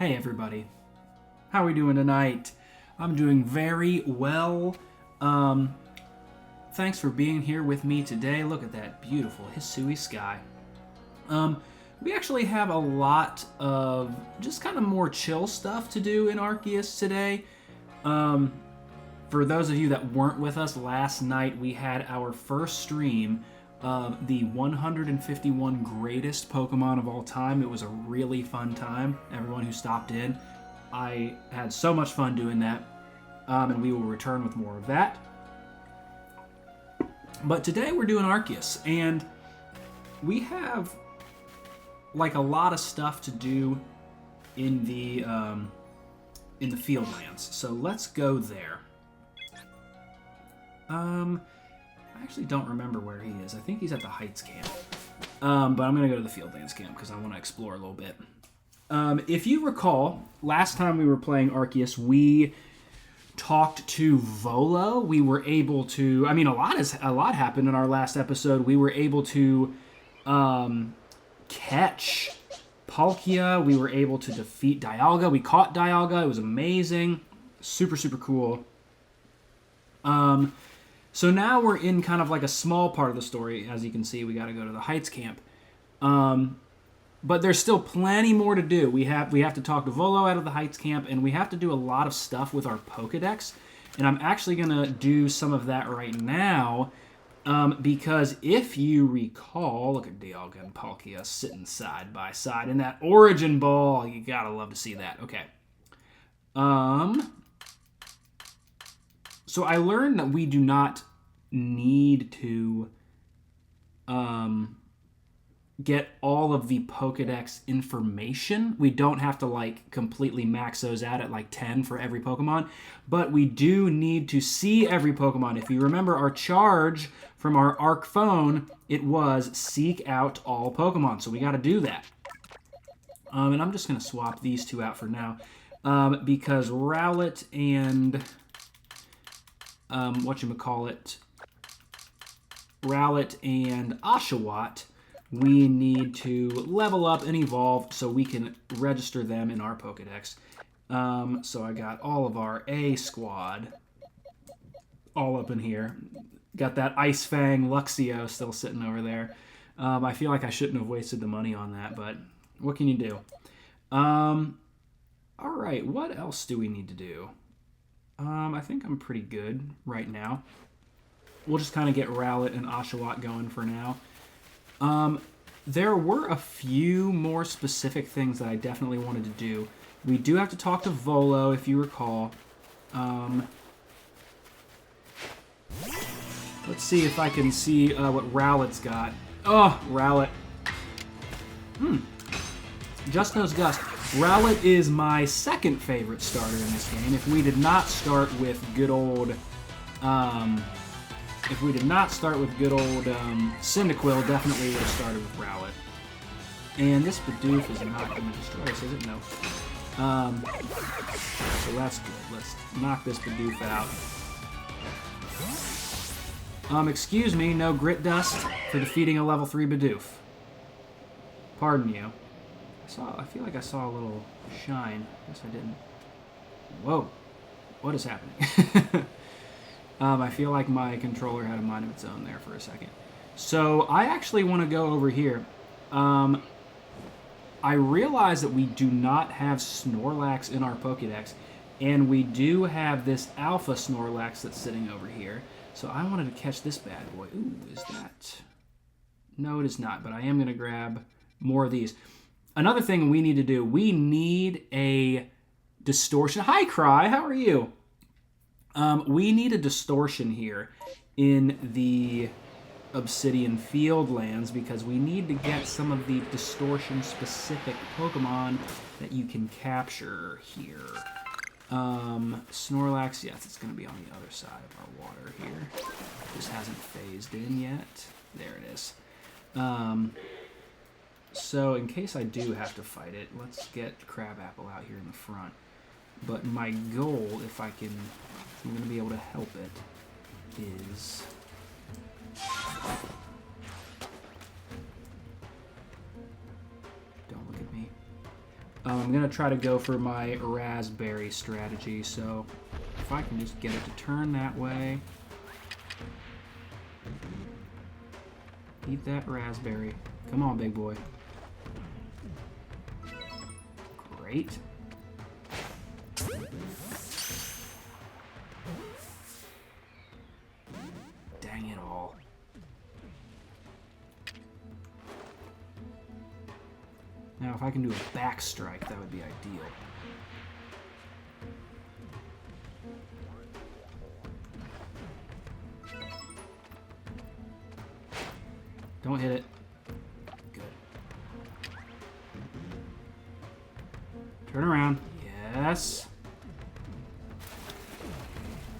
Hey everybody, how are we doing tonight? I'm doing very well. Thanks for being here with me today. Look at that beautiful Hisui sky. We actually have a lot of just kind of more chill stuff to do in Arceus today. For those of you that weren't with us last night, we had our first stream of the 151 greatest Pokemon of all time. It was a really fun time. Everyone who stopped in, I had so much fun doing that, and we will return with more of that. But today we're doing Arceus, and we have like a lot of stuff to do in the Fieldlands. So let's go there. I actually don't remember where he is. I think he's at the Heights camp. But I'm going to go to the Fieldlands camp because I want to explore a little bit. If you recall, last time we were playing Arceus, we talked to Volo. We were able to... I mean, a lot happened in our last episode. We were able to catch Palkia. We were able to defeat Dialga. We caught Dialga. It was amazing. Super, super cool. So now we're in kind of like a small part of the story. As you can see, we got to go to the Heights camp. But there's still plenty more to do. We have to talk to Volo out of the Heights camp, and we have to do a lot of stuff with our Pokedex. And I'm actually going to do some of that right now, because if you recall, look at Dialga and Palkia sitting side by side in that Origin Ball. You gotta love to see that. Okay. So I learned that we do not need to get all of the Pokedex information. We don't have to like completely max those out at like 10 for every Pokemon, but we do need to see every Pokemon. If you remember our charge from our Arc phone, it was seek out all Pokemon, so we got to do that. And I'm just going to swap these two out for now, because Rowlet and... Rowlet and Oshawott, we need to level up and evolve so we can register them in our Pokedex. So I got all of our A squad all up in here. Got that Ice Fang Luxio still sitting over there. I feel like I shouldn't have wasted the money on that, but what can you do? Alright, what else do we need to do? I think I'm pretty good right now. We'll just kind of get Rowlet and Oshawott going for now. There were a few more specific things that I definitely wanted to do. We do have to talk to Volo, if you recall. Let's see if I can see what Rowlet's got. Oh, Rowlet. Just Knows Gust. Rowlet is my second favorite starter in this game. If we did not start with good old... Cyndaquil, definitely would have started with Rowlet. And this Bidoof is not going to destroy us, is it? No. So that's good. Let's knock this Bidoof out. Excuse me, no Grit Dust for defeating a level 3 Bidoof. Pardon you. I feel like I saw a little shine. Guess I didn't. Whoa. What is happening? I feel like my controller had a mind of its own there for a second. So I actually want to go over here. I realize that we do not have Snorlax in our Pokédex, and we do have this Alpha Snorlax that's sitting over here. So I wanted to catch this bad boy. Ooh, is that... No, it is not, but I am going to grab more of these. Another thing we need to do, we need a distortion. Hi, Cry, how are you? We need a distortion here in the Obsidian Fieldlands because we need to get some of the distortion-specific Pokemon that you can capture here. Snorlax, yes, it's going to be on the other side of our water here. This hasn't phased in yet. There it is. So in case I do have to fight it, let's get Crabapple out here in the front. But my goal, if I'm going to be able to help it, is... Don't look at me. I'm going to try to go for my raspberry strategy, so if I can just get it to turn that way. Eat that raspberry. Come on, big boy. Great. Dang it all. Now, if I can do a back strike, that would be ideal. Don't hit it. Good. Turn around. Yes.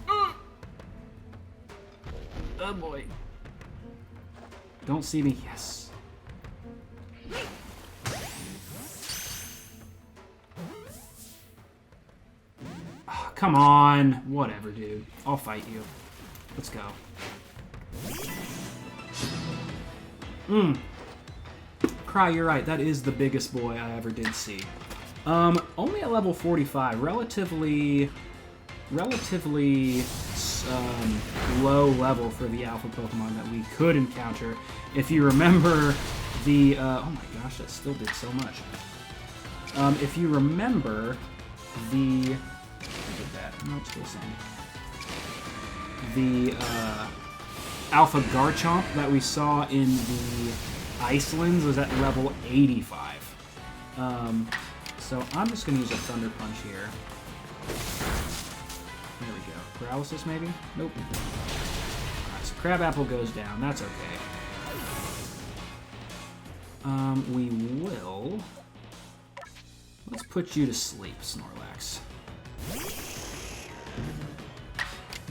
Oh boy. Don't see me. Yes. Oh, come on. Whatever, dude. I'll fight you. Let's go. Cry, you're right. That is the biggest boy I ever did see. Only at level 45. Relatively low level for the alpha Pokemon that we could encounter. If you remember the... oh my gosh, that still did so much. If you remember the... I did that. No, it's still the same. The Alpha Garchomp that we saw in the Icelands was at level 85. So I'm just going to use a Thunder Punch here. There we go. Paralysis, maybe? Nope. Alright, so Crabapple goes down. That's okay. We will... Let's put you to sleep, Snorlax.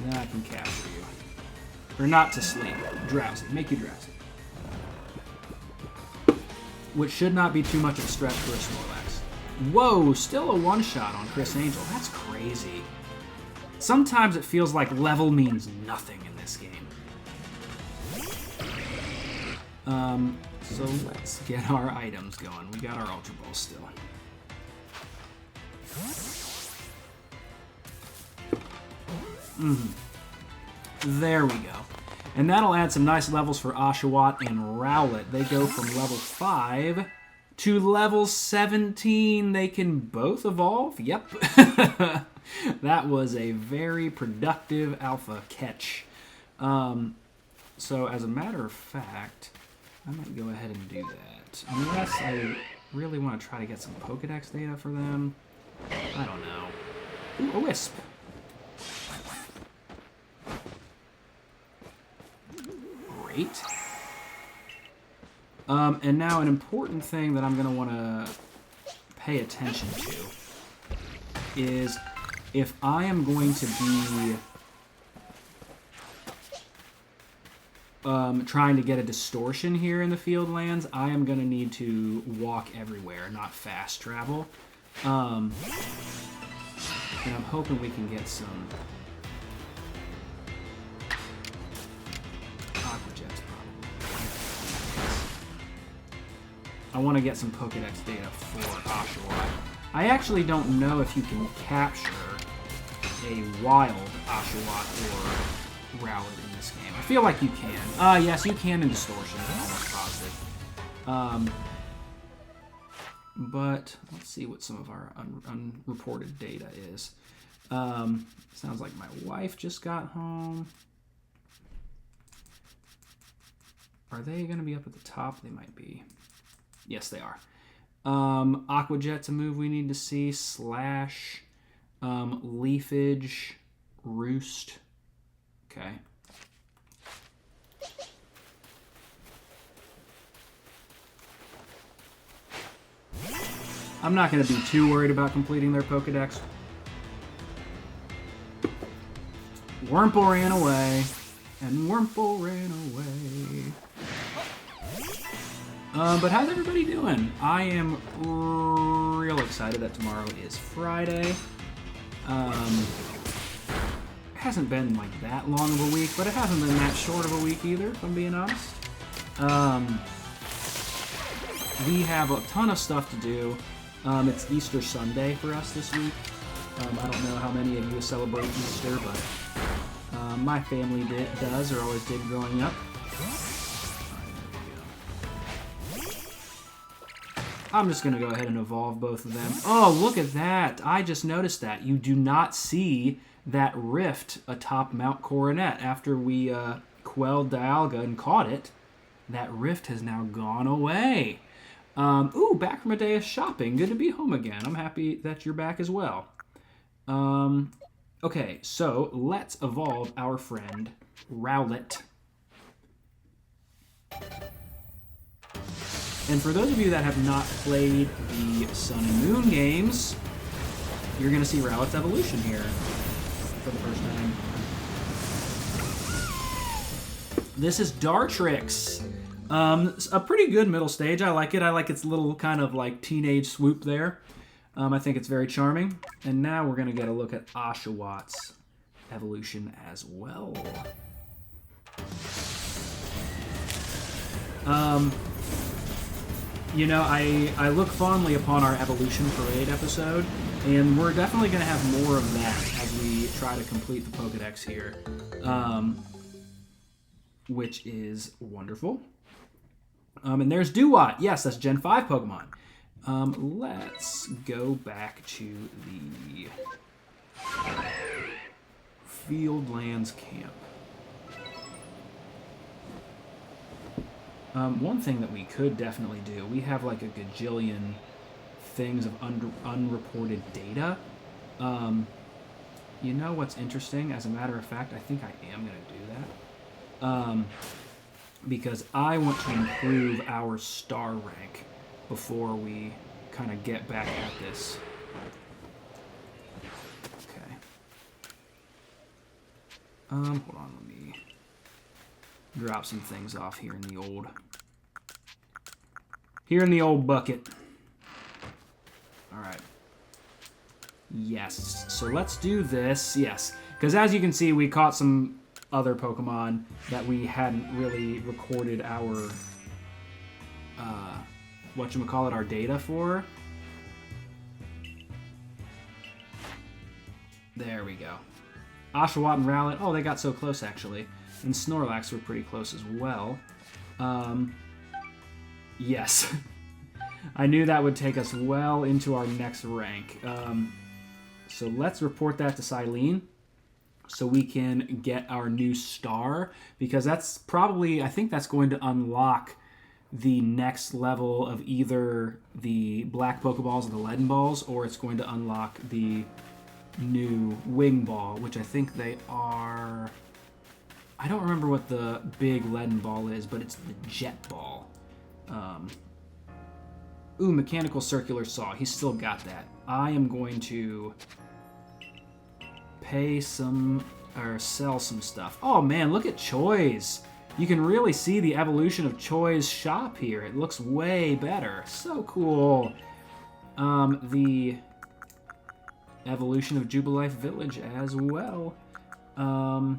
Then I can capture you. Or not to sleep. Drowsy. Make you drowsy. Which should not be too much of a stretch for a Snorlax. Whoa! Still a one-shot on Chris Angel. That's crazy. Sometimes it feels like level means nothing in this game. So let's get our items going. We got our Ultra Balls still. There we go. And that'll add some nice levels for Oshawott and Rowlet. They go from level 5 to level 17. They can both evolve? Yep. That was a very productive alpha catch. So as a matter of fact, I might go ahead and do that. Unless I really want to try to get some Pokedex data for them. I don't know. Ooh, a Wisp. Great. And now an important thing that I'm going to want to pay attention to is if I am going to be trying to get a distortion here in the field lands, I am going to need to walk everywhere, not fast travel. And I'm hoping we can get some Aqua Jets, probably. I want to get some Pokedex data for Oshawott. I actually don't know if you can capture a wild Oshawott or Rowlet in this game. I feel like you can. Yes, you can in Distortion. I'm almost positive. But let's see what some of our unreported data is. Sounds like my wife just got home. Are they going to be up at the top? They might be. Yes, they are. Aqua Jet's a move we need to see. Slash, Leafage, Roost. Okay. I'm not going to be too worried about completing their Pokedex. Wurmple ran away, and Wurmple ran away. But how's everybody doing? I am real excited that tomorrow is Friday. It hasn't been like that long of a week, but it hasn't been that short of a week either, if I'm being honest. We have a ton of stuff to do. It's Easter Sunday for us this week. I don't know how many of you celebrate Easter, but my family does, or always did growing up. I'm just going to go ahead and evolve both of them. Oh, look at that. I just noticed that. You do not see that rift atop Mount Coronet. After we quelled Dialga and caught it, that rift has now gone away. Ooh, back from a day of shopping. Good to be home again. I'm happy that you're back as well. Okay, so let's evolve our friend Rowlet. And for those of you that have not played the Sun and Moon games, you're going to see Rowlet's evolution here for the first time. This is Dartrix. A pretty good middle stage. I like it. I like its little kind of like teenage swoop there. I think it's very charming. And now we're going to get a look at Oshawott evolution as well. You know, I look fondly upon our Evolution Parade episode, and we're definitely going to have more of that as we try to complete the Pokedex here, which is wonderful. And there's Duat. Yes, that's Gen 5 Pokemon. Let's go back to the Fieldlands camp. One thing that we could definitely do, we have like a gajillion things of unreported data. You know what's interesting? As a matter of fact, I think I am going to do that. Because I want to improve our star rank before we kind of get back at this. Okay. Hold on, let me drop some things off here in the old bucket. All right. Yes. So let's do this. Yes, because as you can see, we caught some other Pokemon that we hadn't really recorded our our data for. There we go. Oshawott and Rowlet. Oh, they got so close actually. And Snorlax were pretty close as well. Yes. I knew that would take us well into our next rank. So let's report that to Silene so we can get our new star, because that's probably, I think that's going to unlock the next level of either the black Pokeballs or the leaden balls, or it's going to unlock the new wing ball, which I think they are... I don't remember what the big leaden ball is, but it's the jet ball. Ooh, mechanical circular saw. He's still got that. I am going to pay some, or sell some stuff. Oh man, look at Choi's. You can really see the evolution of Choi's shop here. It looks way better. So cool. The evolution of Jubilife Village as well. I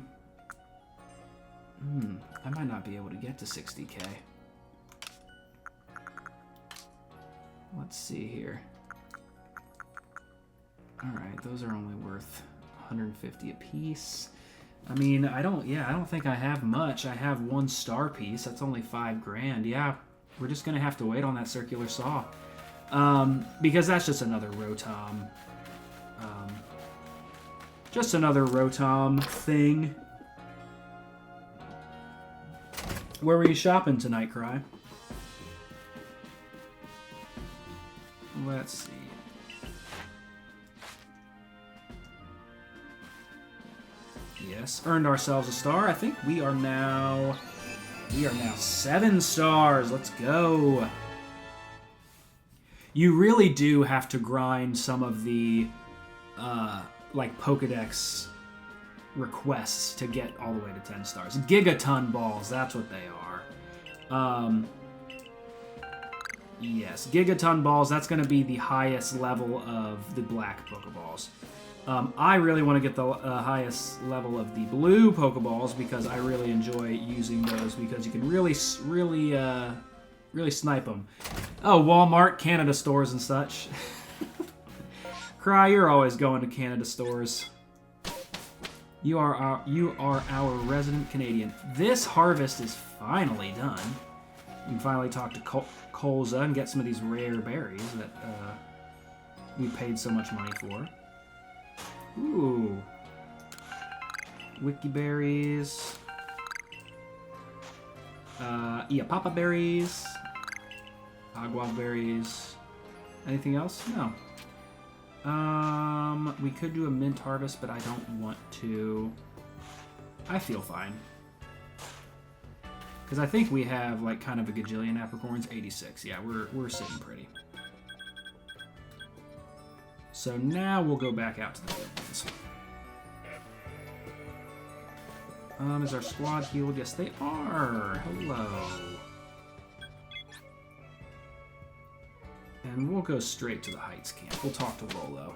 might not be able to get to 60k. Let's see here. Alright, those are only worth 150 a piece. I mean, I don't think I have much. I have one star piece. That's only 5 grand. Yeah, we're just going to have to wait on that circular saw. Because that's just another Rotom. Just another Rotom thing. Where were you shopping tonight, Cry? Let's see. Yes, earned ourselves a star. I think we are now 7 stars. Let's go. You really do have to grind some of the like Pokedex requests to get all the way to 10 stars. Gigaton balls, that's what they are. Yes, Gigaton balls, that's going to be the highest level of the black Pokeballs. I really want to get the highest level of the blue Pokeballs because I really enjoy using those, because you can really Really snipe them. Oh, Walmart, Canada stores and such. Cry, you're always going to Canada stores. You are our resident Canadian. This harvest is finally done. You can finally talk to Colza and get some of these rare berries that we paid so much money for. Ooh. Wiki berries. Iapapa berries. Agua berries. Anything else? No. We could do a mint harvest, but I don't want to. I feel fine. Because I think we have, like, kind of a gajillion apricorns. 86. Yeah, we're sitting pretty. So now we'll go back out to the fields. Is our squad healed? Yes, they are. Hello. And we'll go straight to the Heights camp. We'll talk to Volo.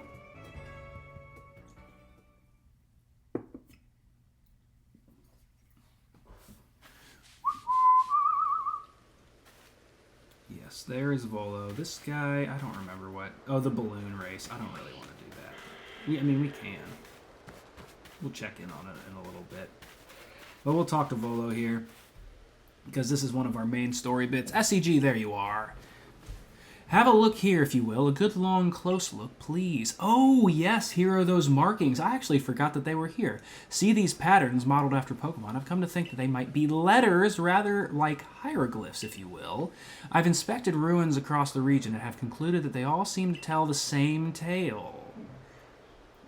Yes, there is Volo. This guy, I don't remember what. Oh, the balloon race. I don't really want to do that. I mean, we can. We'll check in on it in a little bit. But we'll talk to Volo here, because this is one of our main story bits. SCG, there you are. Have a look here, if you will. A good, long, close look, please. Oh, yes, here are those markings. I actually forgot that they were here. See these patterns modeled after Pokemon? I've come to think that they might be letters, rather like hieroglyphs, if you will. I've inspected ruins across the region and have concluded that they all seem to tell the same tale.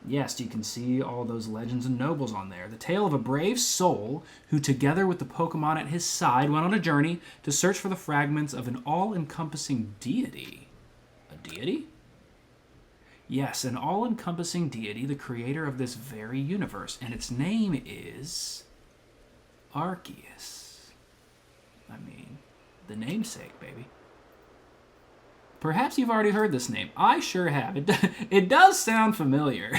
Yes, you can see all those legends and nobles on there. The tale of a brave soul who, together with the Pokemon at his side, went on a journey to search for the fragments of an all-encompassing deity. A deity? Yes, an all-encompassing deity, the creator of this very universe, and its name is Arceus. I mean, the namesake, baby. Perhaps you've already heard this name. I sure have. It does sound familiar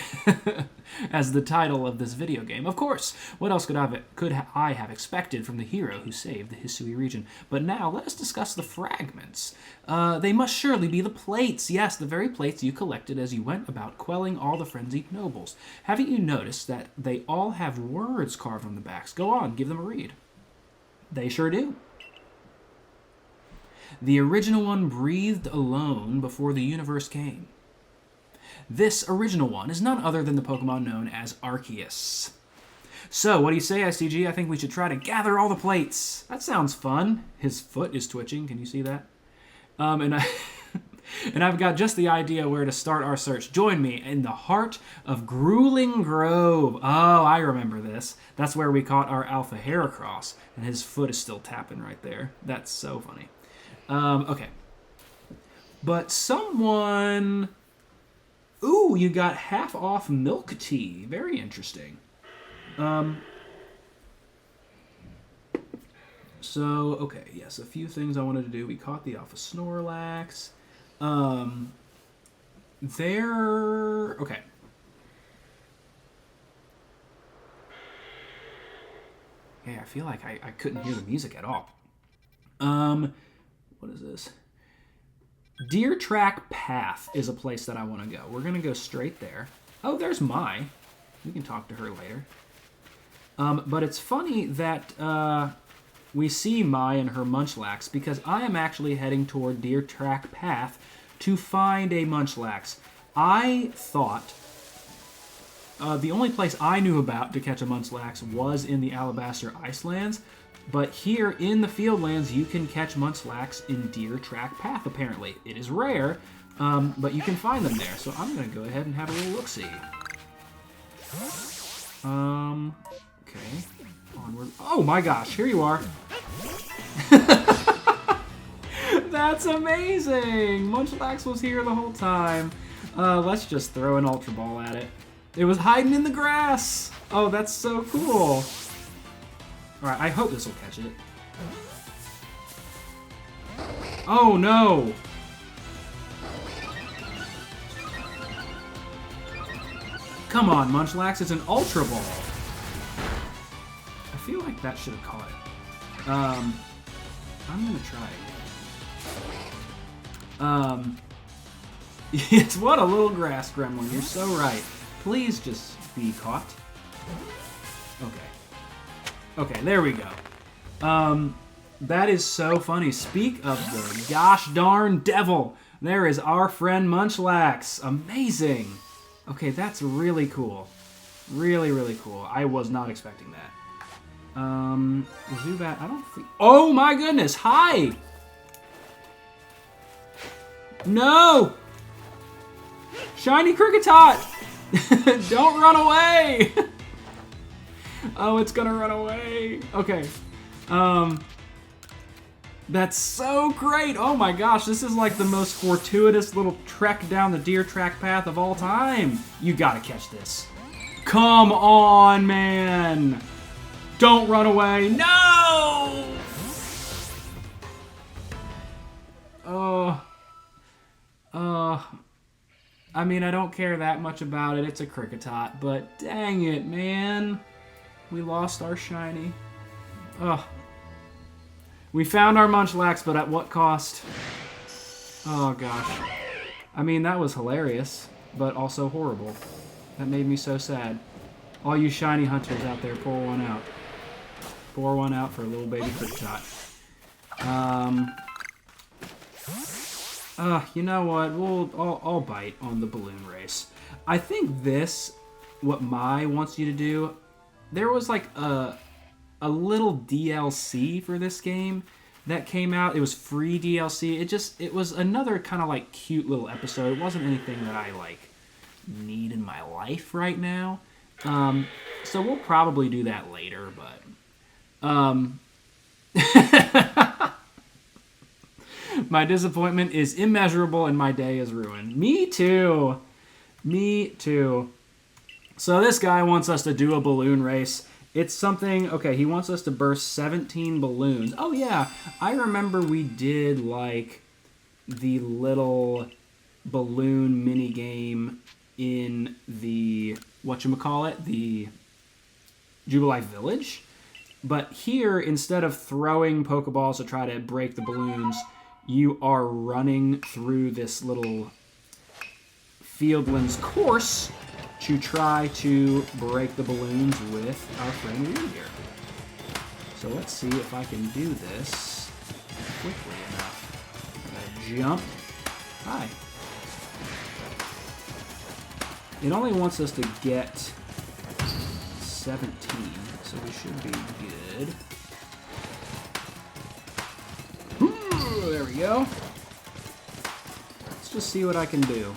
as the title of this video game. Of course, what else could I have expected from the hero who saved the Hisui region? But now, let us discuss the fragments. They must surely be the plates. Yes, the very plates you collected as you went about quelling all the frenzied nobles. Haven't you noticed that they all have words carved on the backs? Go on, give them a read. They sure do. The original one breathed alone before the universe came. This original one is none other than the Pokemon known as Arceus. So, what do you say, ICG? I think we should try to gather all the plates. That sounds fun. His foot is twitching. Can you see that? And I've got just the idea where to start our search. Join me in the heart of Grueling Grove. Oh, I remember this. That's where we caught our Alpha Heracross, and his foot is still tapping right there. That's so funny. Okay. But someone... Ooh, you got half off milk tea. Very interesting. So, okay, yes, a few things I wanted to do. We caught the Alpha Snorlax. Okay. Yeah, I feel like I couldn't hear the music at all. What is this? Deer Track Path is a place that I want to go. We're going to go straight there. Oh, there's Mai. We can talk to her later. But it's funny that we see Mai and her Munchlax, because I am actually heading toward Deer Track Path to find a Munchlax. I thought the only place I knew about to catch a Munchlax was in the Alabaster Icelands, but here in the Fieldlands, you can catch Munchlax in Deer Track Path, apparently. It is rare, but you can find them there. So I'm going to go ahead and have a little look-see. Okay. Onward. Oh my gosh, here you are. That's amazing! Munchlax was here the whole time. Let's just throw an Ultra Ball at it. It was hiding in the grass! Oh, that's so cool. Alright, I hope this will catch it. Oh no! Come on, Munchlax, it's an Ultra Ball. I feel like that should have caught it. I'm gonna try again. It's what a little grass gremlin. You're so right. Please just be caught. Okay. Okay, there we go. That is so funny. Speak of the gosh darn devil. There is our friend Munchlax. Amazing. Okay, that's really cool. Really, really cool. I was not expecting that. Zubat, I don't think... Oh my goodness, hi! No! Shiny Kricketot! Don't run away! Oh, it's gonna run away. Okay. That's so great! Oh my gosh, this is like the most fortuitous little trek down the deer track path of all time. You gotta catch this. Come on, man! Don't run away. No! I mean, I don't care that much about it. It's a Kricketot, but dang it, man. We lost our shiny. Ugh. We found our Munchlax, but at what cost? Oh, gosh. I mean, that was hilarious, but also horrible. That made me so sad. All you shiny hunters out there, pour one out. Pour one out for a little baby Kricketot. You know what? I'll bite on the balloon race. I think this, what Mai wants you to do, there was like a little DLC for this game that came out. It was free DLC. It was another kind of like cute little episode. It wasn't anything that I like need in my life right now. So we'll probably do that later, but my disappointment is immeasurable and my day is ruined. Me too. Me too. So this guy wants us to do a balloon race. It's something, okay, he wants us to burst 17 balloons. Oh yeah, I remember we did like the little balloon mini game in the, whatchamacallit, the Jubilife Village. But here, instead of throwing Pokeballs to try to break the balloons, you are running through this little Fieldlands course to try to break the balloons with our friend Weir. So let's see if I can do this quickly enough. I'm gonna jump. Hi. It only wants us to get 17, so we should be good. Ooh, there we go. Let's just see what I can do.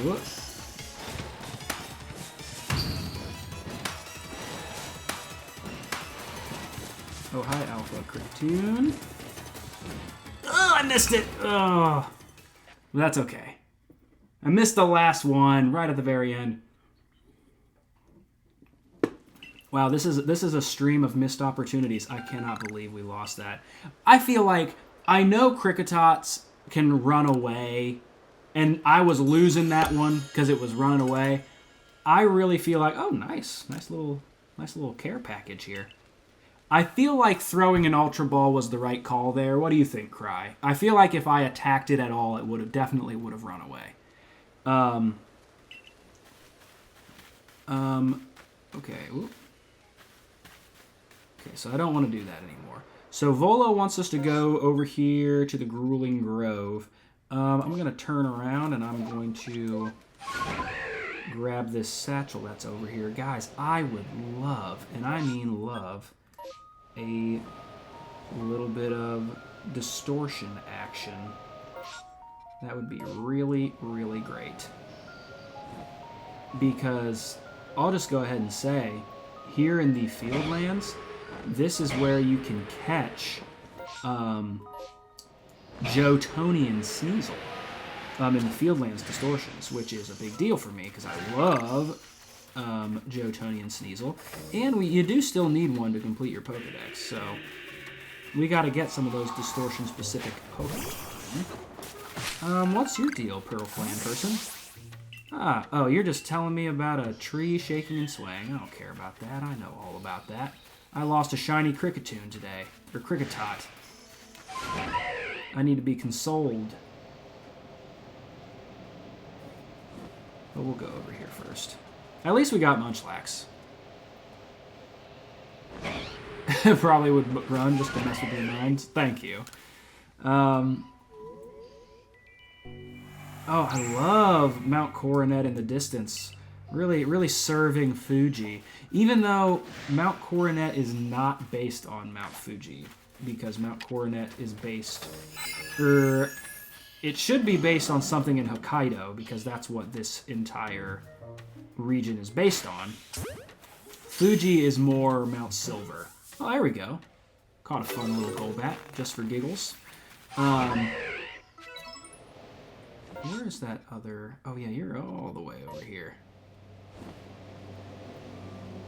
Whoops. Oh, hi, Alpha Cartoon. Oh, I missed it! Oh, that's okay. I missed the last one right at the very end. Wow, this is a stream of missed opportunities. I cannot believe we lost that. I feel like I know Kricketots can run away, and I was losing that one because it was running away. I really feel like, oh, nice little care package here. I feel like throwing an Ultra Ball was the right call there. What do you think, Cry? I feel like if I attacked it at all, it definitely would have run away. Okay. Whoop. Okay, so I don't want to do that anymore. So Volo wants us to go over here to the Grueling Grove. I'm going to turn around and I'm going to grab this satchel that's over here. Guys, I would love, and I mean love, a little bit of distortion action. That would be really, really great. Because I'll just go ahead and say, here in the Fieldlands, this is where you can catch Joe-Tonian Sneasel in the Fieldlands Distortions, which is a big deal for me because I love Joe-Tonian Sneasel. And you do still need one to complete your Pokedex, so we got to get some of those Distortion-specific Pokemon. What's your deal, Pearl Clan person? Oh, you're just telling me about a tree shaking and swaying. I don't care about that. I know all about that. I lost a shiny Cricketune today. Or Cricketot. I need to be consoled. But we'll go over here first. At least we got Munchlax. Probably would run just to mess with your minds. Thank you. Oh, I love Mount Coronet in the distance. Really, really serving Fuji. Even though Mount Coronet is not based on Mount Fuji. Because Mount Coronet is based... it should be based on something in Hokkaido, because that's what this entire region is based on. Fuji is more Mount Silver. Oh, there we go. Caught a fun little Golbat, just for giggles. Where is that other... Oh, yeah, you're all the way over here.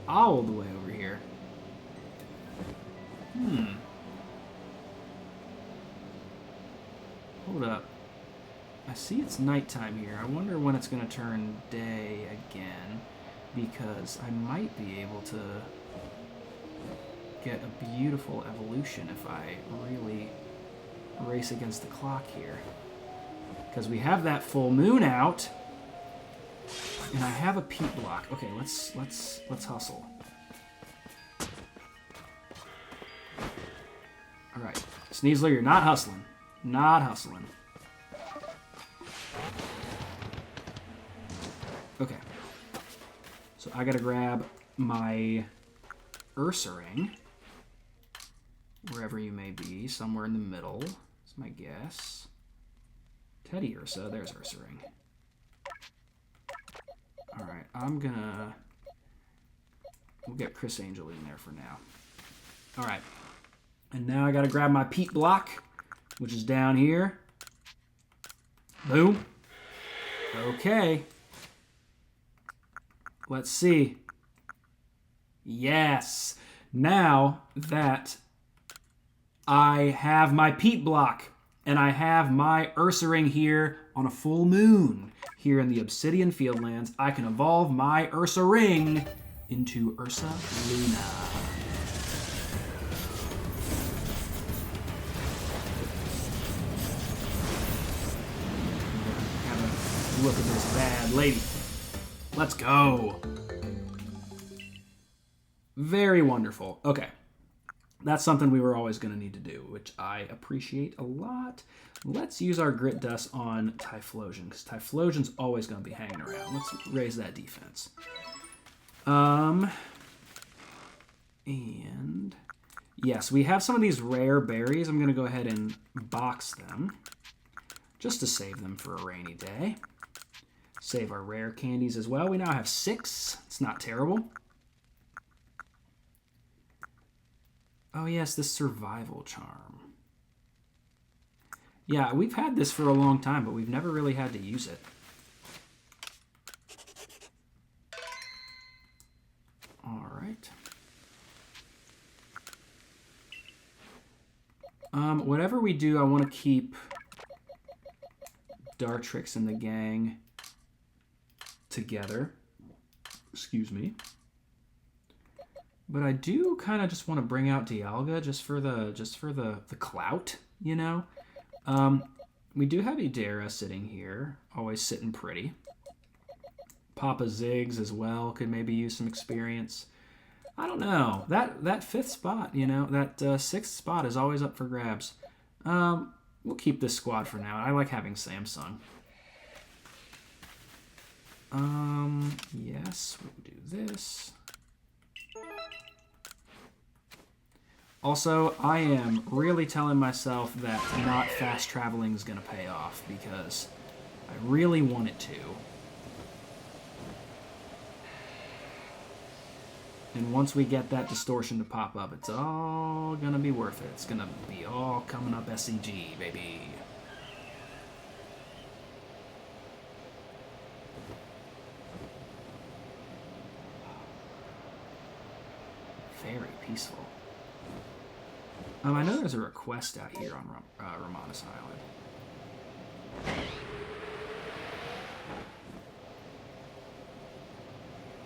All the way over here. Hold up. I see it's nighttime here. I wonder when it's going to turn day again, because I might be able to get a beautiful evolution if I really race against the clock here. Because we have that full moon out, and I have a peat block. Okay, let's hustle. All right, Sneasler, you're not hustling. Not hustling. Okay. So I gotta grab my Ursaring, wherever you may be, somewhere in the middle, is my guess. Teddy Ursa, there's Ursaring. Alright, we'll get Chris Angel in there for now. Alright. And now I gotta grab my peat block, which is down here. Boom. Okay. Let's see. Yes. Now that I have my peat block and I have my Ursaring here on a full moon here in the Obsidian Fieldlands, I can evolve my Ursaring into Ursa Luna. Have a look at this bad lady. Let's go. Very wonderful. Okay. That's something we were always going to need to do, which I appreciate a lot. Let's use our Grit Dust on Typhlosion, because Typhlosion's always going to be hanging around. Let's raise that defense. And yes, we have some of these rare berries. I'm going to go ahead and box them just to save them for a rainy day. Save our rare candies as well. We now have 6. It's not terrible. Oh yes, this survival charm. Yeah, we've had this for a long time, but we've never really had to use it. All right. Whatever we do, I want to keep Dartrix and the gang together. Excuse me. But I do kind of just want to bring out Dialga just for the clout, you know. We do have Idera sitting here, always sitting pretty. Papa Ziggs as well could maybe use some experience. I don't know. That 5th spot, you know, that 6th spot is always up for grabs. We'll keep this squad for now. I like having Samsung. Yes, we'll do this. Also, I am really telling myself that not fast traveling is going to pay off because I really want it to. And once we get that distortion to pop up, it's all going to be worth it. It's going to be all coming up SCG, baby. Very peaceful. I know there's a request out here on Romanus Island.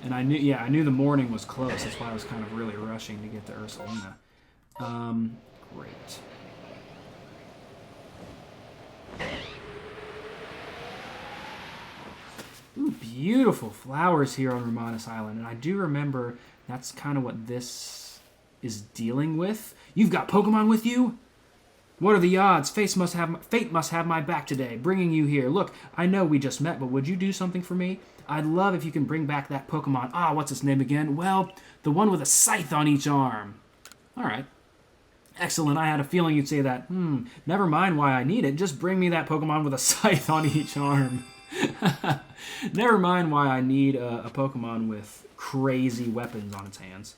And I knew the morning was close. That's why I was kind of really rushing to get to Ursulina. Great. Ooh, beautiful flowers here on Romanus Island. And I do remember that's kind of what this is dealing with. You've got Pokemon with you? What are the odds? Fate must have my back today, bringing you here. Look, I know we just met, but would you do something for me? I'd love if you can bring back that Pokemon. Ah, what's its name again? Well, the one with a scythe on each arm. All right. Excellent. I had a feeling you'd say that. Never mind why I need it. Just bring me that Pokemon with a scythe on each arm. Never mind why I need a Pokemon with crazy weapons on its hands.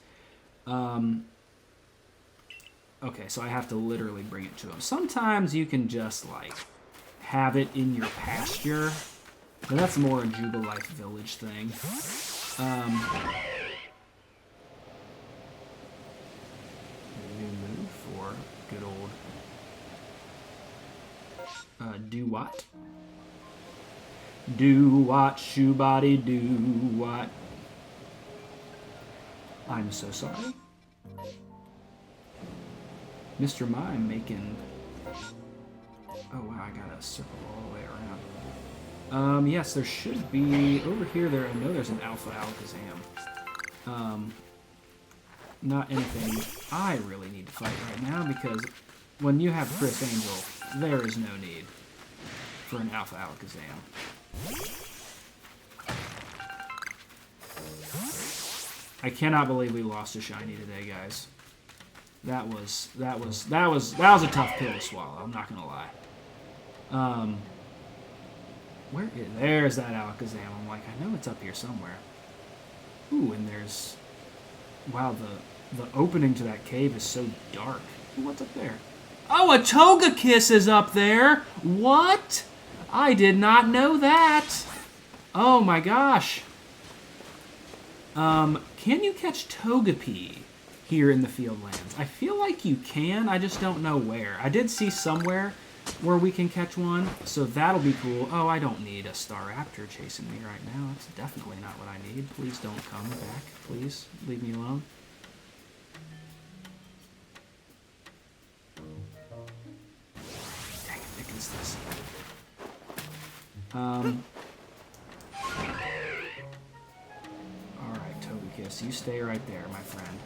Okay, so I have to literally bring it to him. Sometimes you can just, like, have it in your pasture. But that's more a Jubilife Village thing. New move for good old... do what? Do what, shoe body, do what? I'm so sorry. Mr. Mime making... Oh wow, I got a circle all the way around. Yes, there should be... Over here, I know there's an Alpha Alakazam. Not anything I really need to fight right now, because when you have Chris Angel, there is no need for an Alpha Alakazam. I cannot believe we lost a shiny today, guys. That was a tough pill to swallow. I'm not gonna lie. There's that Alakazam. I'm like, I know it's up here somewhere. Ooh, and there's... Wow, the opening to that cave is so dark. Ooh, what's up there? Oh, a Togekiss is up there! What? I did not know that! Oh my gosh. Can you catch Togepi here in the Fieldlands? I feel like you can, I just don't know where. I did see somewhere where we can catch one, so that'll be cool. Oh, I don't need a Staraptor chasing me right now. That's definitely not what I need. Please don't come back. Please, leave me alone. Dang it, Nick is this. Alright, Togekiss, you stay right there, my friend.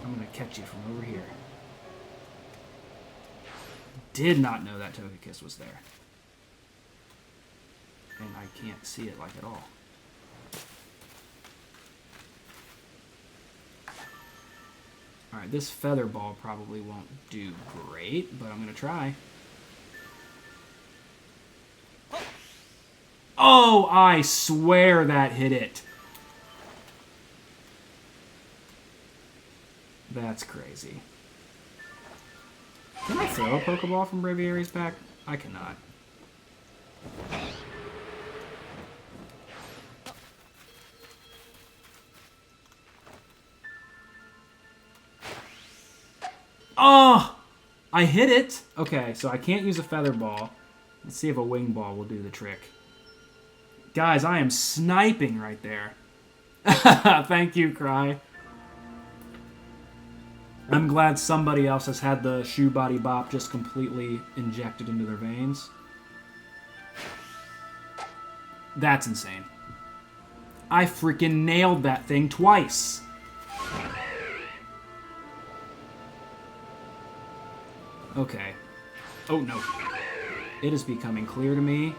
I'm gonna catch you from over here. Did not know that Togekiss was there. And I can't see it like at all. Alright, this Feather Ball probably won't do great, but I'm gonna try. Oh, I swear that hit it. That's crazy. Can I throw a Pokeball from Braviary's back? I cannot. Oh! I hit it! Okay, so I can't use a Feather Ball. Let's see if a Wing Ball will do the trick. Guys, I am sniping right there. Thank you, Cry. I'm glad somebody else has had the Shoe Body Bop just completely injected into their veins. That's insane. I freaking nailed that thing twice. Okay. Oh, no. It is becoming clear to me.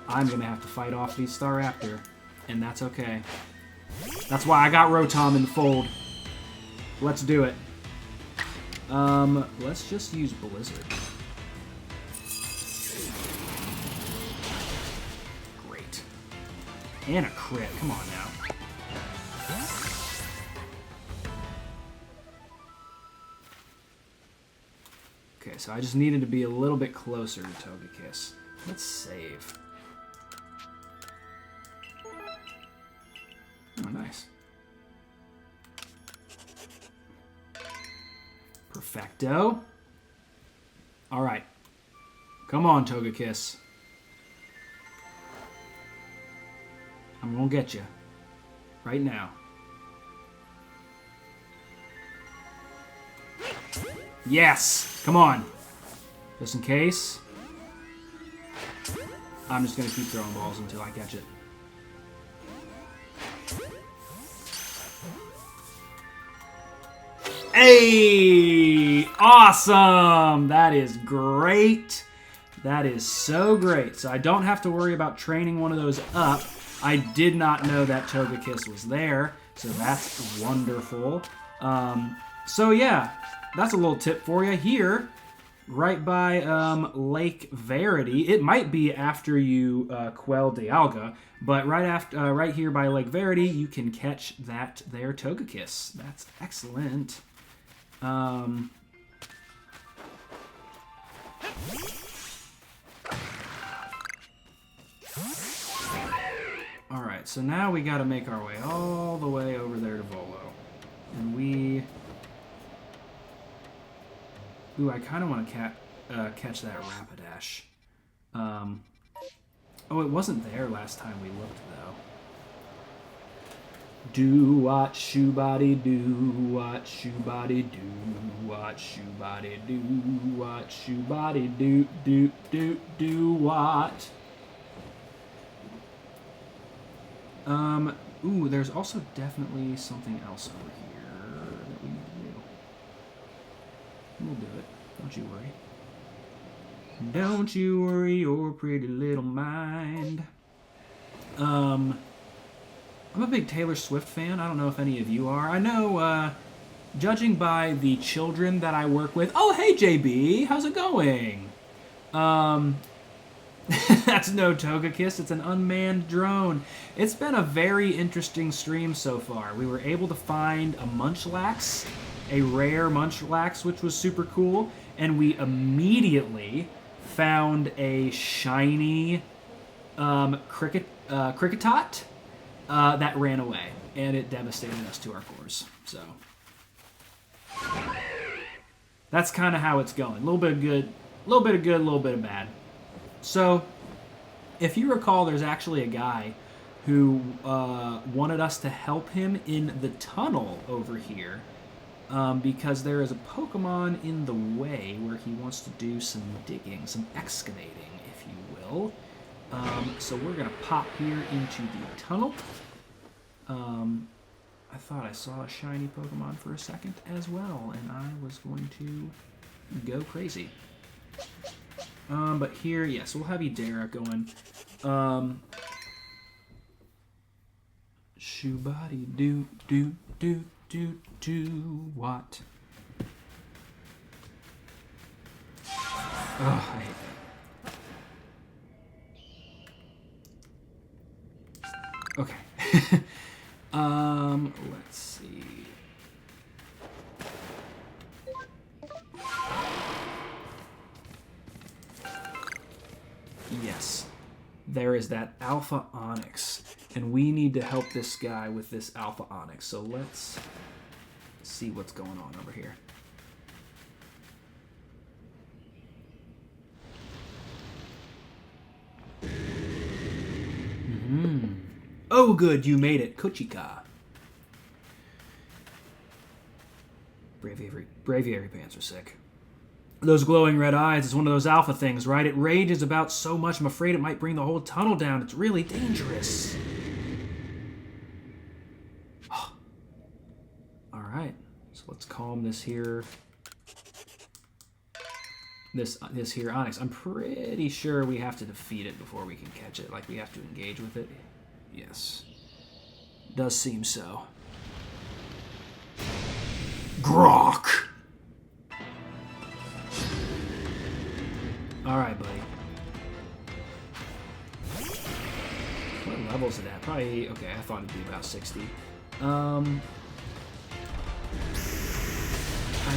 I'm going to have to fight off these Staraptor, and that's okay. That's why I got Rotom in the fold. Let's do it. Let's just use Blizzard. Great. And a crit. Come on now. Okay, so I just needed to be a little bit closer to Togekiss. Let's save. Oh, nice. Perfecto. Alright. Come on, Togekiss. I'm gonna get you. right now. Yes! Come on. Just in case. I'm just going to keep throwing balls until I catch it. Hey! Awesome! That is great. That is so great. So I don't have to worry about training one of those up. I did not know that Togekiss was there, so that's wonderful. So yeah, that's a little tip for you here. Right by Lake Verity. It might be after you quell Dialga, but right here by Lake Verity, you can catch that there Togekiss. That's excellent. All right, so now we got to make our way all the way over there to Volo, and we. Ooh, I kind of want to catch that Rapidash. Oh, it wasn't there last time we looked, though. Do what shoe body do, what shoe body do, what shoe body do, what shoe body do what. Ooh, there's also definitely something else over here that we need to do. We'll do it. Don't you worry. Don't you worry your pretty little mind. I'm a big Taylor Swift fan. I don't know if any of you are. I know, judging by the children that I work with... Oh, hey, JB! How's it going? That's no Togekiss. It's an unmanned drone. It's been a very interesting stream so far. We were able to find a Munchlax, a rare Munchlax, which was super cool, and we immediately found a shiny Kricketot that ran away, and it devastated us to our cores. So that's kind of how it's going. A little bit of good, a little bit of good, a little bit of bad. So if you recall, there's actually a guy who wanted us to help him in the tunnel over here. Because there is a Pokemon in the way where he wants to do some digging, some excavating, if you will. So we're going to pop here into the tunnel. I thought I saw a shiny Pokemon for a second as well, and I was going to go crazy. But here, yes, we'll have Idera going. Shoebody do what? Oh, I hate that. Okay. Let's see. Yes. There is that Alpha Onyx, and we need to help this guy with this Alpha Onyx. So let's see what's going on over here. Oh, good, you made it, Kuchika. Braviary pants are sick. Those glowing red eyes is one of those alpha things, right? It rages about so much, I'm afraid it might bring the whole tunnel down. It's really dangerous. Oh. All right, so let's calm this here. This here Onyx. I'm pretty sure we have to defeat it before we can catch it. Like, we have to engage with it. Yes. Does seem so. Grok! Alright, buddy. What level is it at? Probably... Okay, I thought it'd be about 60. I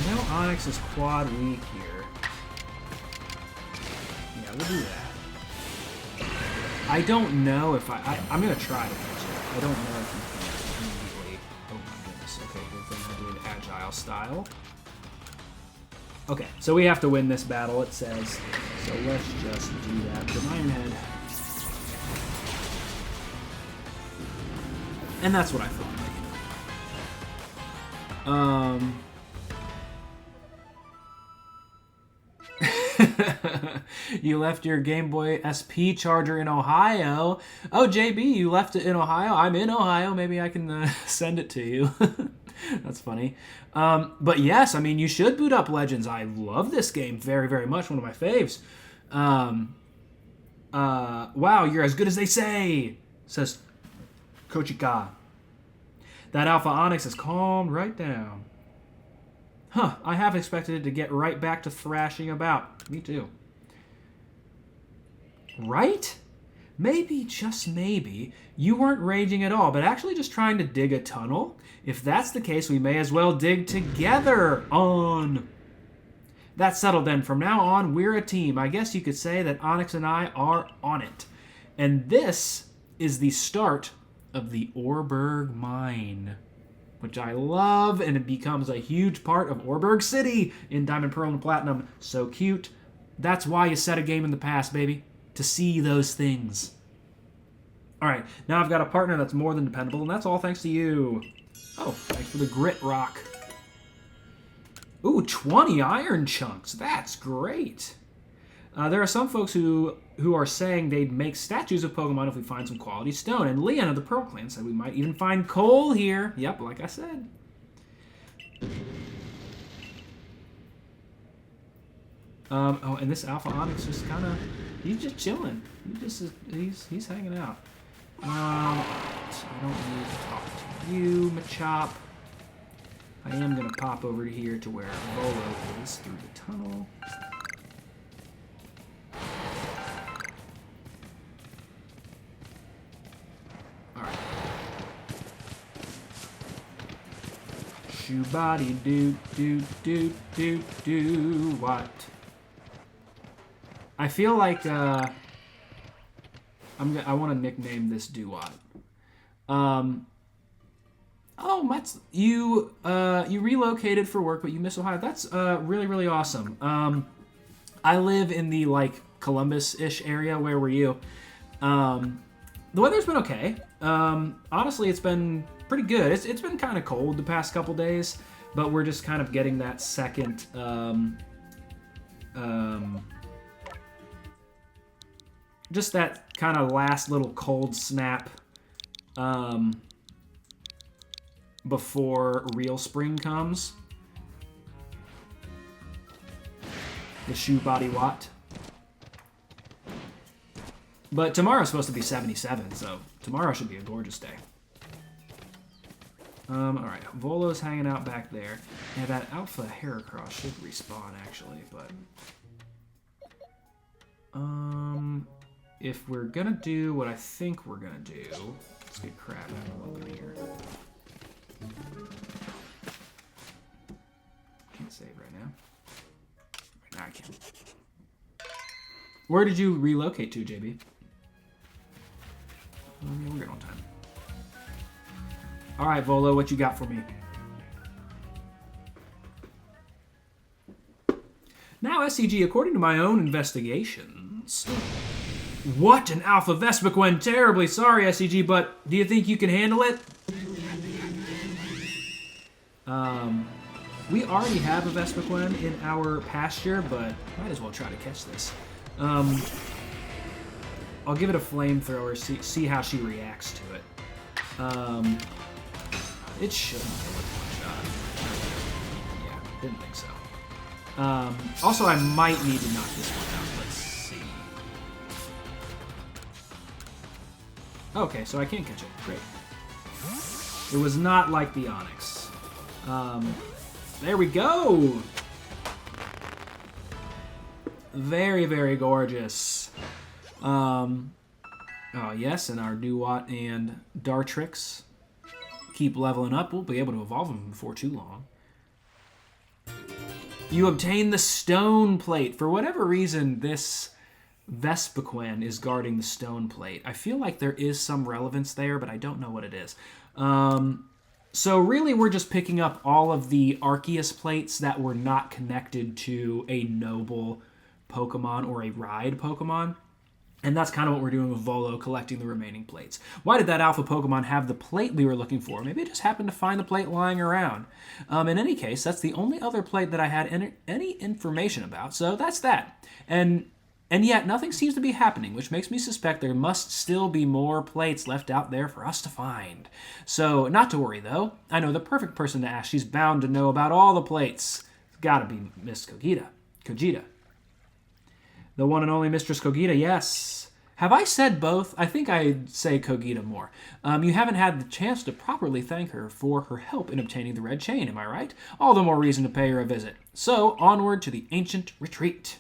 know Onyx is quad weak here. Yeah, we'll do that. I don't know if I'm going to try to catch it. I don't know if you can immediately... Oh my goodness. Okay, good thing I did Agile style. Okay, so we have to win this battle, it says. So let's just do that. The Iron Head. And that's what I feel like. You left your Game Boy SP charger in Ohio. Oh, JB, you left it in Ohio? I'm in Ohio. Maybe I can send it to you. That's funny. But yes, I mean, you should boot up Legends. I love this game very, very much. One of my faves. Wow, you're as good as they say, says Kochika. That Alpha Onyx has calmed right down. Huh, I have expected it to get right back to thrashing about. Me too. Right? Maybe, just maybe, you weren't raging at all, but actually just trying to dig a tunnel? If that's the case, we may as well dig together on. That's settled then. From now on, we're a team. I guess you could say that Onyx and I are on it. And this is the start of the Orberg Mine, which I love, and it becomes a huge part of Orberg City in Diamond, Pearl, and Platinum. So cute. That's why you set a game in the past, baby. To see those things. All right, now I've got a partner that's more than dependable, and that's all thanks to you. Oh, thanks for the grit rock. Ooh, 20 iron chunks. That's great. There are some folks who are saying they'd make statues of Pokemon if we find some quality stone. And Leon of the Pearl Clan said we might even find coal here. Yep, like I said. Oh, and this Alpha Onyx just kind of, he's just chilling. He's hanging out. I don't need to talk to you, Machop. I am going to pop over to here to where Volo is through the tunnel. Alright. Shoe body do what? I feel like I want to nickname this do-what. Oh, you relocated for work, but you miss Ohio. That's really, really awesome. I live in the Columbus-ish area. Where were you? The weather's been okay. Honestly, it's been pretty good. It's been kind of cold the past couple days, but we're just kind of getting that second just that kind of last little cold snap before real spring comes. The shoe body watt. But tomorrow's supposed to be 77, so tomorrow should be a gorgeous day. Alright, Volo's hanging out back there. Yeah, that Alpha Heracross should respawn, actually, but... if we're gonna do what I think we're gonna do... Let's get crab out a little bit here. Can't save right now. Right now I can. Where did you relocate to, JB? We're good on time. Alright, Volo, what you got for me? Now, SCG, according to my own investigations... What? An Alpha Vespiquen? Terribly sorry, SCG, but do you think you can handle it? We already have a Vespiquen in our pasture, but might as well try to catch this. I'll give it a flamethrower, see how she reacts to it. It shouldn't kill it one shot. Yeah, didn't think so. Also, I might need to knock this one out. Let's see. Okay, so I can catch it. Great. It was not like the Onyx. There we go! Very, very gorgeous. Oh, yes, and our Duat and Dartrix keep leveling up. We'll be able to evolve them before too long. You obtain the stone plate. For whatever reason, this Vespiquen is guarding the stone plate. I feel like there is some relevance there, but I don't know what it is. So really, we're just picking up all of the Arceus plates that were not connected to a noble Pokemon or a ride Pokemon. And that's kind of what we're doing with Volo, collecting the remaining plates. Why did that alpha Pokemon have the plate we were looking for? Maybe it just happened to find the plate lying around. In any case, that's the only other plate that I had any information about, so that's that. And yet, nothing seems to be happening, which makes me suspect there must still be more plates left out there for us to find. So, not to worry, though. I know the perfect person to ask. She's bound to know about all the plates. It's gotta be Miss Kogita. The one and only Mistress Kogita, yes. Have I said both? I think I'd say Kogita more. You haven't had the chance to properly thank her for her help in obtaining the red chain, am I right? All the more reason to pay her a visit. So, onward to the ancient retreat,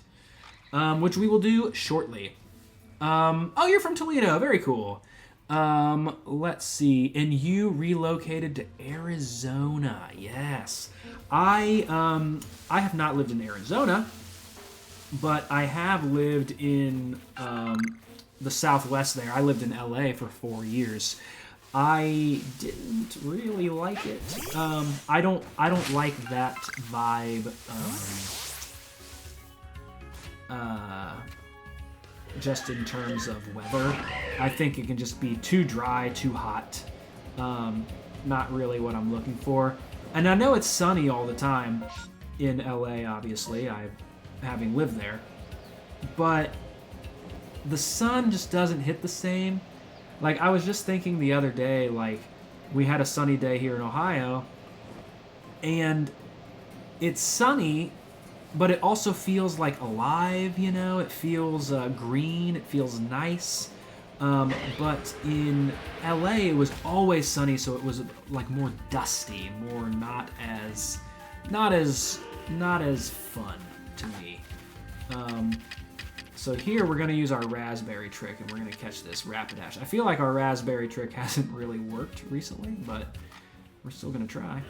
which we will do shortly. Oh, you're from Toledo. Very cool. Let's see. And you relocated to Arizona. Yes. I have not lived in Arizona, but I have lived in the Southwest there. I lived in LA for 4 years. I didn't really like it. I don't like that vibe. Just in terms of weather, I think it can just be too dry, too hot. Not really what I'm looking for. And I know it's sunny all the time in LA, obviously, having lived there. But the sun just doesn't hit the same. Like, I was just thinking the other day, like, we had a sunny day here in Ohio, and it's sunny, but it also feels like alive, you know? It feels green, it feels nice. But in LA, it was always sunny, so it was like more dusty, more not as fun to me. So here we're going to use our raspberry trick, and we're going to catch this Rapidash. I feel like our raspberry trick hasn't really worked recently, but we're still going to try.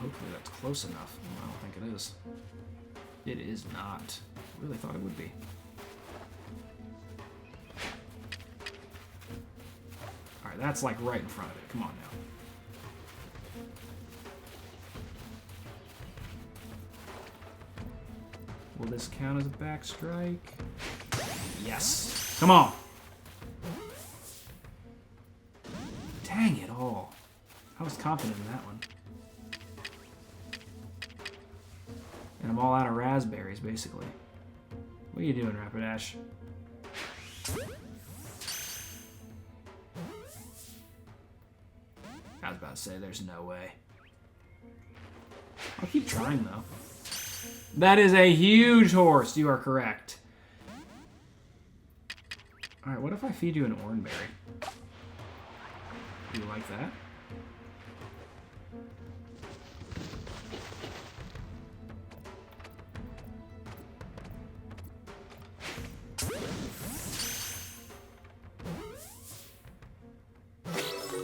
Hopefully that's close enough. I don't think it is. It is not. I really thought it would be. Alright, that's like right in front of it. Come on now. Will this count as a back strike? Yes. Come on. Dang it all. I was confident in that one. And I'm all out of raspberries, basically. What are you doing, Rapidash? I was about to say, there's no way. I'll keep trying, though. That is a huge horse. You are correct. Alright, what if I feed you an oranberry? Do you like that?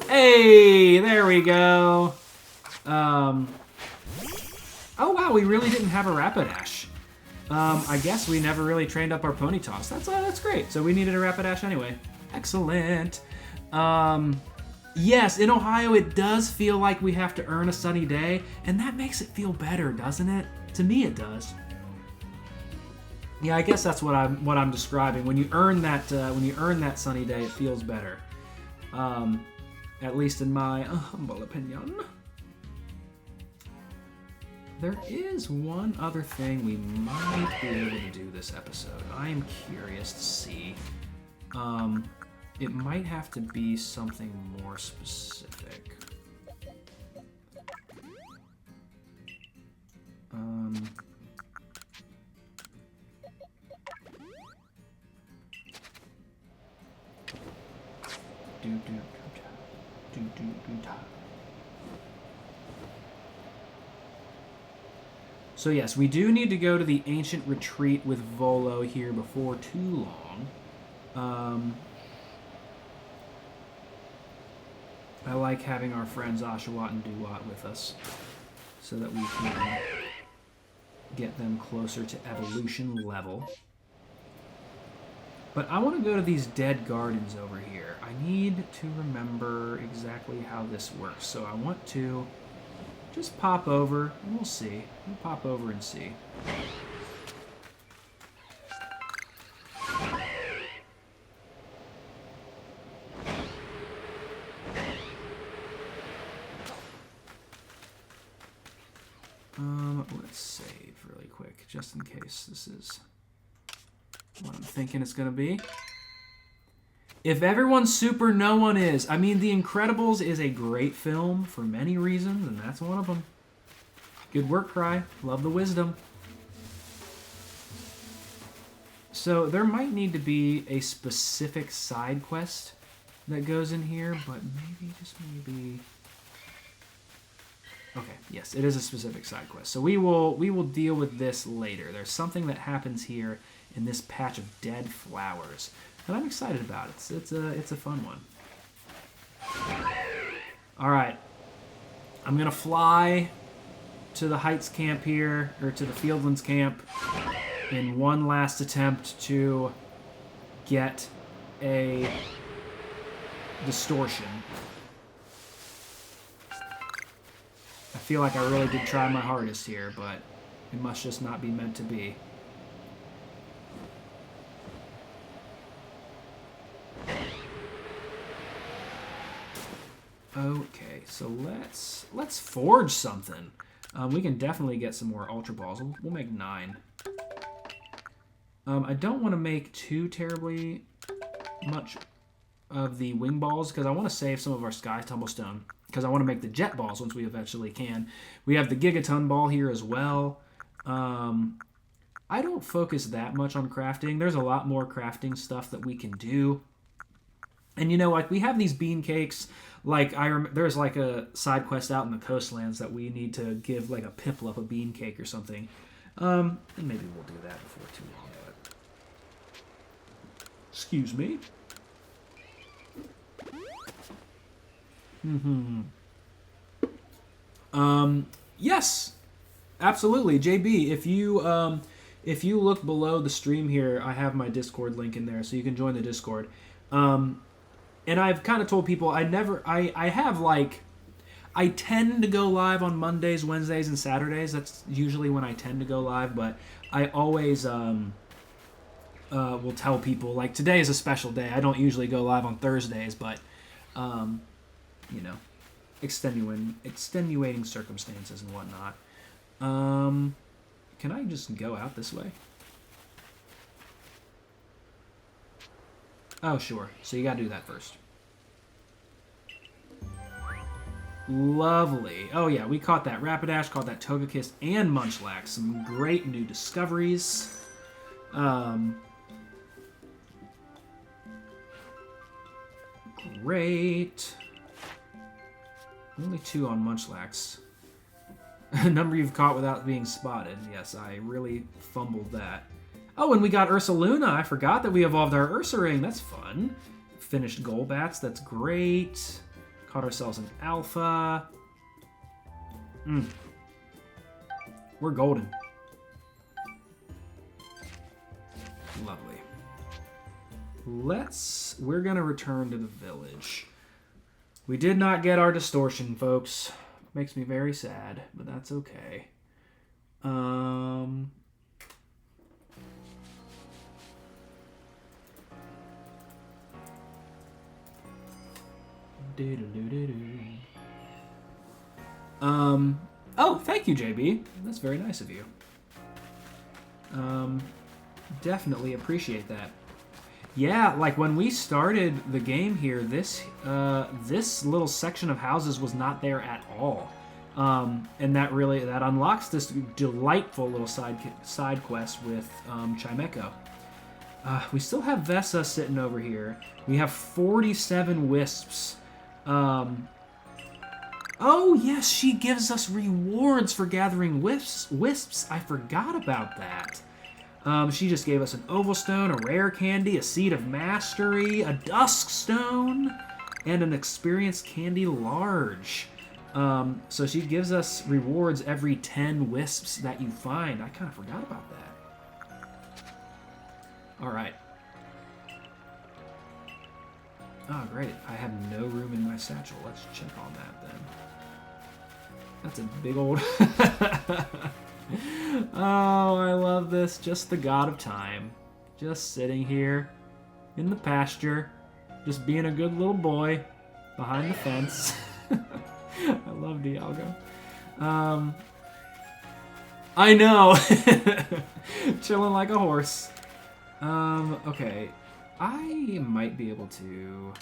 Hey, there we go. Oh wow, we really didn't have a Rapidash. I guess we never really trained up our Ponytoss. That's great. So we needed a Rapidash anyway. Excellent. Yes, in Ohio it does feel like we have to earn a sunny day, and that makes it feel better, doesn't it? To me, it does. Yeah, I guess that's what I'm describing. When you earn that sunny day, it feels better. At least in my humble opinion. There is one other thing we might be able to do this episode. I am curious to see. It might have to be something more specific. So yes, we do need to go to the ancient retreat with Volo here before too long. I like having our friends Oshawott and Duat with us so that we can get them closer to evolution level. But I want to go to these dead gardens over here. I need to remember exactly how this works. So I want to just pop over, and we'll see. We'll pop over and see. Let's save really quick, just in case this is what I'm thinking it's going to be. If everyone's super, no one is. I mean, The Incredibles is a great film for many reasons, and that's one of them. Good work, Cry. Love the wisdom. So there might need to be a specific side quest that goes in here, but maybe, just maybe... Okay, yes, it is a specific side quest. So we will deal with this later. There's something that happens here in this patch of dead flowers, and I'm excited about it. It's a fun one. All right, I'm gonna fly to the Heights camp here, or to the Fieldlands camp, in one last attempt to get a distortion. I feel like I really did try my hardest here, but it must just not be meant to be. Okay, so let's forge something. We can definitely get some more Ultra Balls. We'll make 9. I don't want to make too terribly much of the Wing Balls, because I want to save some of our Sky Tumblestone, because I want to make the Jet Balls once we eventually can. We have the Gigaton Ball here as well. I don't focus that much on crafting. There's a lot more crafting stuff that we can do. And you know, like, we have these bean cakes. Like, there's like a side quest out in the coastlands that we need to give like a Piplup a bean cake or something. And maybe we'll do that before too long. But... Excuse me. Yes, absolutely, JB. If you look below the stream here, I have my Discord link in there, so you can join the Discord. And I've kind of told people I tend to go live on Mondays, Wednesdays, and Saturdays. That's usually when I tend to go live, but I always will tell people, like, today is a special day. I don't usually go live on Thursdays, but you know, extenuating circumstances and whatnot. Can I just go out this way? Oh, sure. So you gotta do that first. Lovely. Oh, yeah, we caught that Rapidash, caught that Togekiss, and Munchlax. Some great new discoveries. Great. Only 2 on Munchlax. A number you've caught without being spotted. Yes, I really fumbled that. Oh, and we got Ursaluna. I forgot that we evolved our Ursaring. That's fun. Finished Golbats. That's great. Caught ourselves an Alpha. We're golden. Lovely. We're going to return to the village. We did not get our distortion, folks. Makes me very sad, but that's okay. Oh, thank you, JB. That's very nice of you. Definitely appreciate that. Yeah, like when we started the game here, this little section of houses was not there at all. And that unlocks this delightful little side quest with Chimecho. We still have Vesa sitting over here. We have 47 wisps. Oh, yes, she gives us rewards for gathering wisps. I forgot about that. She just gave us an Oval Stone, a Rare Candy, a Seed of Mastery, a Dusk Stone, and an Experience Candy Large. So she gives us rewards every 10 wisps that you find. I kind of forgot about that. All right. Oh, great. I have no room in my satchel. Let's check on that then. That's a big old... Oh, I love this. Just the god of time. Just sitting here in the pasture. Just being a good little boy behind the fence. I love Dialga. I know. Chilling like a horse. Okay. I might be able to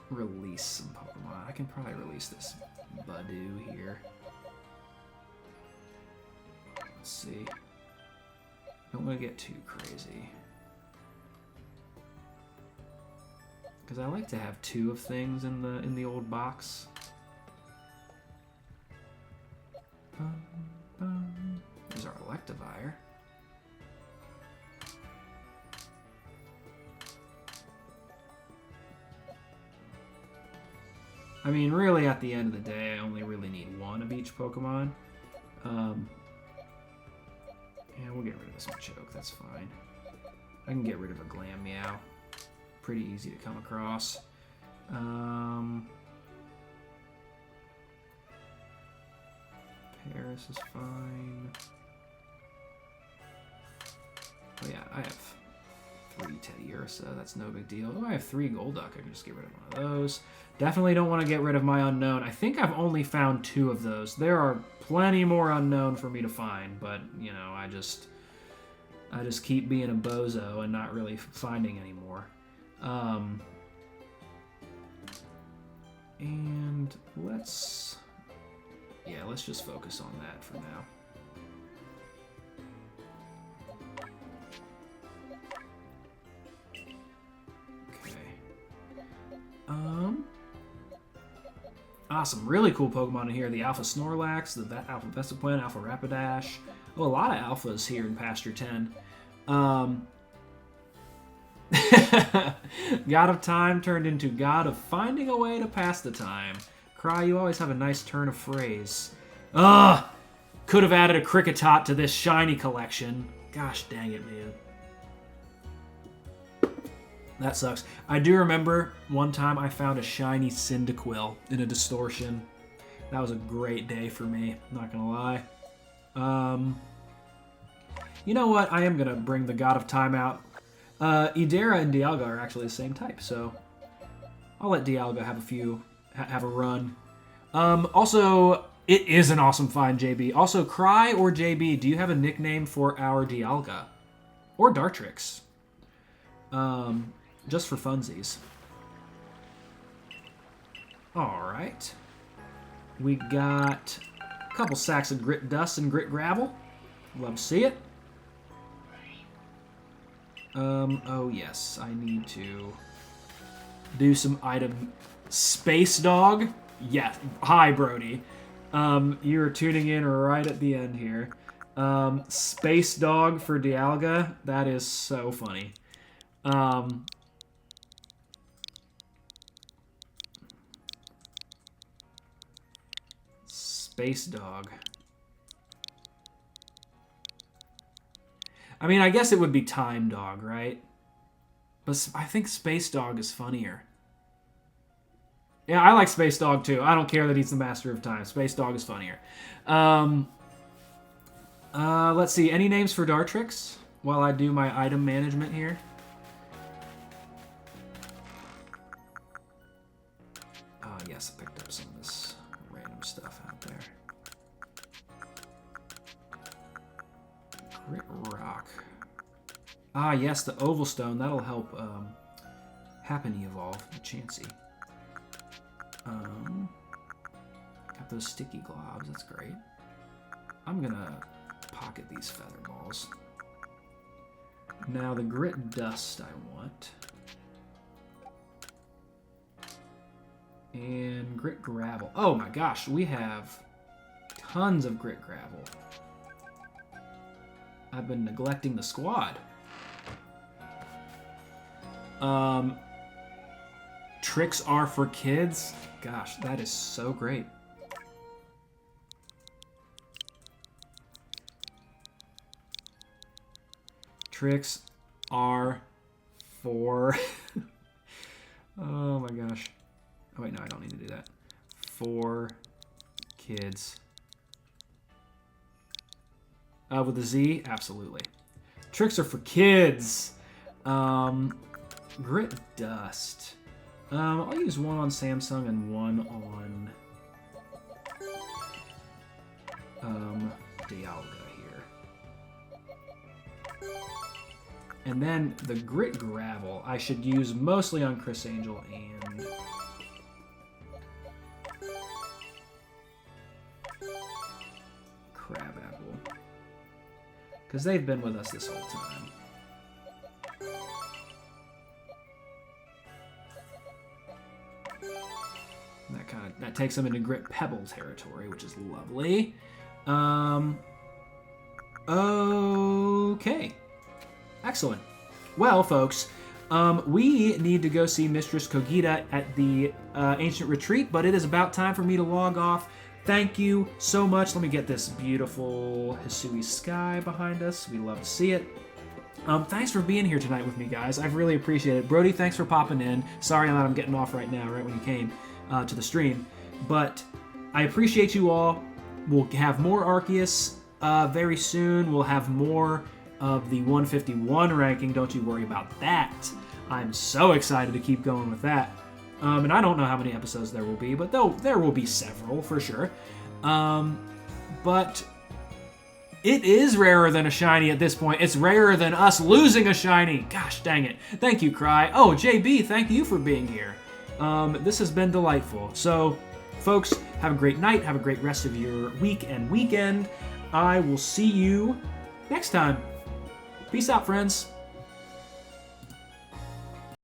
release some Pokemon. I can probably release this Badoo here. Let's see. Don't want to get too crazy. Because I like to have 2 of things in the old box. There's our Electivire. I mean, really, at the end of the day, I only really need 1 of each Pokemon. Yeah, we'll get rid of this Machoke, that's fine. I can get rid of a Glameow. Pretty easy to come across. Paris is fine. Oh yeah, I have 3 Teddy Ursa, that's no big deal. Oh, I have 3 Golduck, I can just get rid of one of those. Definitely don't want to get rid of my Unknown. I think I've only found 2 of those. There are plenty more Unknown for me to find, but, you know, I just keep being a bozo and not really finding anymore. And let's just focus on that for now. Awesome, really cool Pokemon in here. The Alpha Snorlax, the Alpha Vespiquen, Alpha Rapidash. Oh, a lot of Alphas here in Pasture 10. God of Time turned into God of Finding a Way to Pass the Time. Cry, you always have a nice turn of phrase. Ugh! Could have added a Kricketot to this shiny collection. Gosh dang it, man. That sucks. I do remember one time I found a shiny Cyndaquil in a distortion. That was a great day for me, not gonna lie. You know what? I am gonna bring the God of Time out. Idera and Dialga are actually the same type, so I'll let Dialga have a run. Also, it is an awesome find, JB. Also, Cry or JB, do you have a nickname for our Dialga? Or Dartrix? Just for funsies. Alright. We got a couple sacks of Grit Dust and Grit Gravel. Love to see it. Oh yes, I need to do some item... Space Dog? Yeah, hi Brody. You're tuning in right at the end here. Space Dog for Dialga, that is so funny. Space Dog. I mean, I guess it would be Time Dog, right? But I think Space Dog is funnier. Yeah, I like Space Dog too. I don't care that he's the master of time. Space Dog is funnier. Let's see. Any names for Dartrix while I do my item management here? Yes, I picked up some of this random stuff out there. Grit Rock. Ah, yes, the Oval Stone. That'll help Happiny evolve the Chansey. Got those sticky globs. That's great. I'm gonna pocket these feather balls. Now the Grit Dust I want. And Grit Gravel. Oh my gosh, we have tons of Grit Gravel. I've been neglecting the squad. Tricks are for kids? Gosh, that is so great. Tricks are for... Oh my gosh. Oh wait, no, I don't need to do that. for kids. With a Z? Absolutely. Tricks are for kids. Grit Dust. I'll use one on Samsung and one on Dialga here. And then the Grit Gravel I should use mostly on Chris Angel and Crabapple. Because they've been with us this whole time. That takes them into Grit Pebble territory, which is lovely. Okay. Excellent. Well, folks, we need to go see Mistress Kogita at the Ancient Retreat, but it is about time for me to log off. Thank you so much. Let me get this beautiful Hisui sky behind us. We love to see it. Thanks for being here tonight with me, guys. I really appreciate it. Brody, thanks for popping in. Sorry that I'm getting off right now, right when you came to the stream. But I appreciate you all. We'll have more Arceus very soon. We'll have more of the 151 ranking. Don't you worry about that. I'm so excited to keep going with that. And I don't know how many episodes there will be, but there will be several for sure. But it is rarer than a shiny at this point. It's rarer than us losing a shiny. Gosh dang it. Thank you, Cry. Oh, JB, thank you for being here. This has been delightful. So, folks, have a great night. Have a great rest of your week and weekend. I will see you next time. Peace out, friends.